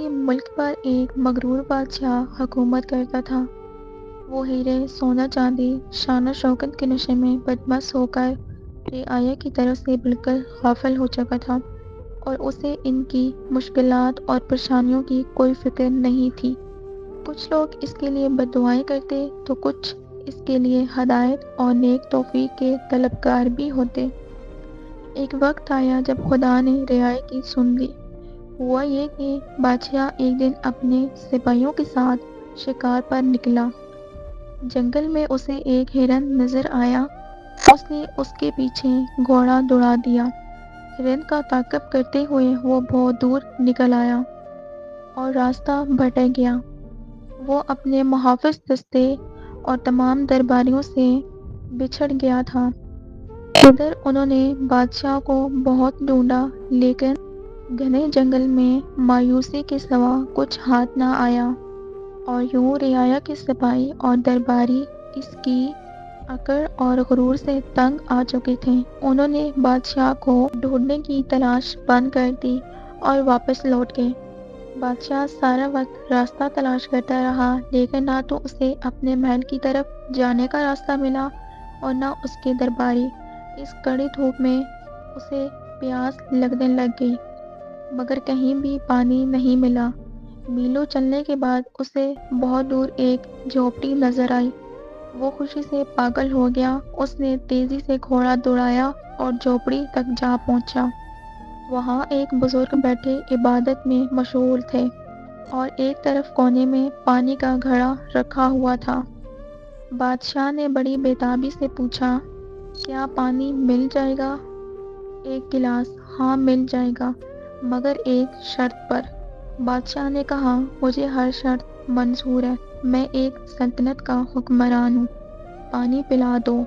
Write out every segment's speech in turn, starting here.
کسی ملک پر ایک مغرور بادشاہ حکومت کرتا تھا۔ وہ ہیرے، سونا چاندی، شان و شوکت کے نشے میں بدمست ہو کر رعایا کی طرف سے بالکل غافل ہو چکا تھا اور اسے ان کی مشکلات اور پریشانیوں کی کوئی فکر نہیں تھی۔ کچھ لوگ اس کے لیے بد دعائیں کرتے تو کچھ اس کے لیے ہدایت اور نیک توفیق کے طلبگار بھی ہوتے۔ ایک وقت آیا جب خدا نے رعایا کی سن لی۔ ہوا یہ کہ بادشاہ ایک دن اپنے سپاہیوں کے ساتھ شکار پر نکلا۔ جنگل میں اسے ایک ہرن نظر آیا۔ اس نے اس کے پیچھے گھوڑا دوڑا دیا۔ ہرن کا تعاقب کرتے ہوئے وہ بہت دور نکل آیا اور راستہ بھٹک گیا۔ وہ اپنے محافظ دستے اور تمام درباریوں سے بچھڑ گیا تھا۔ ادھر انہوں نے بادشاہ کو بہت ڈھونڈا لیکن گھنے جنگل میں مایوسی کے سوا کچھ ہاتھ نہ آیا، اور یوں رعایا کے سپاہی اور درباری اس کی اکڑ اور غرور سے تنگ آ چکے تھے۔ انہوں نے بادشاہ کو ڈھونڈنے کی تلاش بند کر دی اور واپس لوٹ گئے۔ بادشاہ سارا وقت راستہ تلاش کرتا رہا لیکن نہ تو اسے اپنے محل کی طرف جانے کا راستہ ملا اور نہ اس کے درباری۔ اس کڑی دھوپ میں اسے پیاس لگنے لگ گئی مگر کہیں بھی پانی نہیں ملا۔ میلوں چلنے کے بعد اسے بہت دور ایک جھوپڑی نظر آئی۔ وہ خوشی سے پاگل ہو گیا۔ اس نے تیزی سے گھوڑا دوڑایا اور جھوپڑی تک جا پہنچا۔ وہاں ایک بزرگ بیٹھے عبادت میں مشغول تھے اور ایک طرف کونے میں پانی کا گھڑا رکھا ہوا تھا۔ بادشاہ نے بڑی بےتابی سے پوچھا، کیا پانی مل جائے گا؟ ایک گلاس؟ ہاں مل جائے گا، مگر ایک شرط پر۔ بادشاہ نے کہا، مجھے ہر شرط منظور ہے، میں ایک سلطنت کا حکمران ہوں، پانی پلا دو۔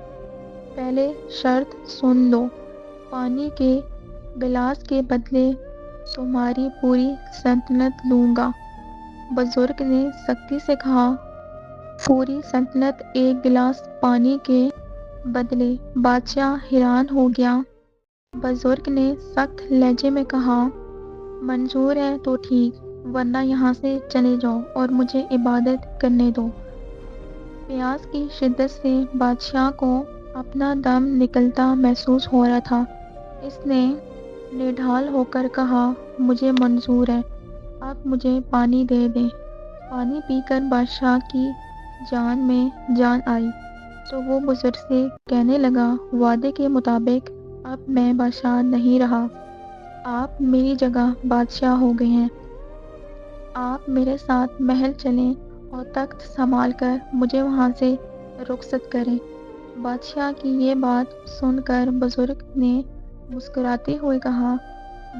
پہلے شرط سن لو، پانی کے گلاس کے بدلے تمہاری پوری سلطنت لوں گا۔ بزرگ نے سختی سے کہا، پوری سلطنت ایک گلاس پانی کے بدلے؟ بادشاہ حیران ہو گیا۔ بزرگ نے سخت لہجے میں کہا، منظور ہے تو ٹھیک، ورنہ یہاں سے چلے جاؤ اور مجھے عبادت کرنے دو۔ پیاس کی شدت سے بادشاہ کو اپنا دم نکلتا محسوس ہو رہا تھا۔ اس نے نڈھال ہو کر کہا، مجھے منظور ہے، اب مجھے پانی دے دیں۔ پانی پی کر بادشاہ کی جان میں جان آئی تو وہ بزرگ سے کہنے لگا، وعدے کے مطابق اب میں بادشاہ نہیں رہا، آپ میری جگہ بادشاہ ہو گئے ہیں۔ آپ میرے ساتھ محل چلیں اور تخت سنبھال کر مجھے وہاں سے رخصت کریں۔ بادشاہ کی یہ بات سن کر بزرگ نے مسکراتے ہوئے کہا،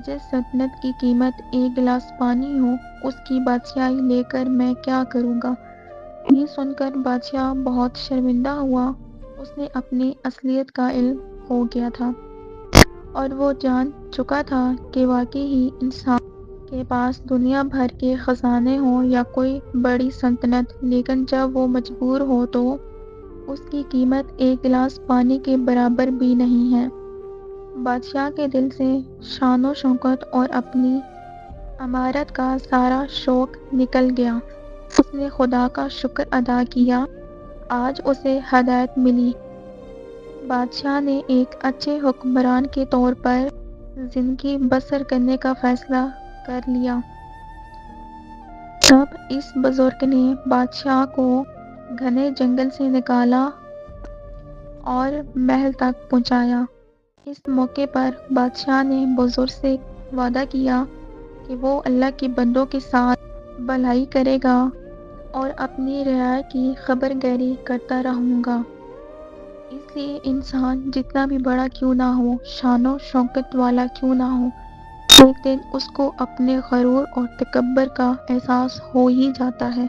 جس سلطنت کی قیمت ایک گلاس پانی ہو، اس کی بادشاہی لے کر میں کیا کروں گا؟ یہ سن کر بادشاہ بہت شرمندہ ہوا۔ اس نے اپنی اصلیت کا علم ہو گیا تھا اور وہ جان چکا تھا کہ واقعی ہی انسان کے پاس دنیا بھر کے خزانے ہوں یا کوئی بڑی سلطنت، لیکن جب وہ مجبور ہو تو اس کی قیمت ایک گلاس پانی کے برابر بھی نہیں ہے۔ بادشاہ کے دل سے شان و شوکت اور اپنی امارت کا سارا شوق نکل گیا۔ اس نے خدا کا شکر ادا کیا، آج اسے ہدایت ملی۔ بادشاہ نے ایک اچھے حکمران کے طور پر زندگی بسر کرنے کا فیصلہ کر لیا۔ تب اس بزرگ نے بادشاہ کو گھنے جنگل سے نکالا اور محل تک پہنچایا۔ اس موقع پر بادشاہ نے بزرگ سے وعدہ کیا کہ وہ اللہ کے بندوں کے ساتھ بھلائی کرے گا اور اپنی رعایا کی خبرگیری کرتا رہوں گا۔ اس لیے انسان جتنا بھی بڑا کیوں نہ ہو، شان و شوکت والا کیوں نہ ہو، ایک دن اس کو اپنے غرور اور تکبر کا احساس ہو ہی جاتا ہے۔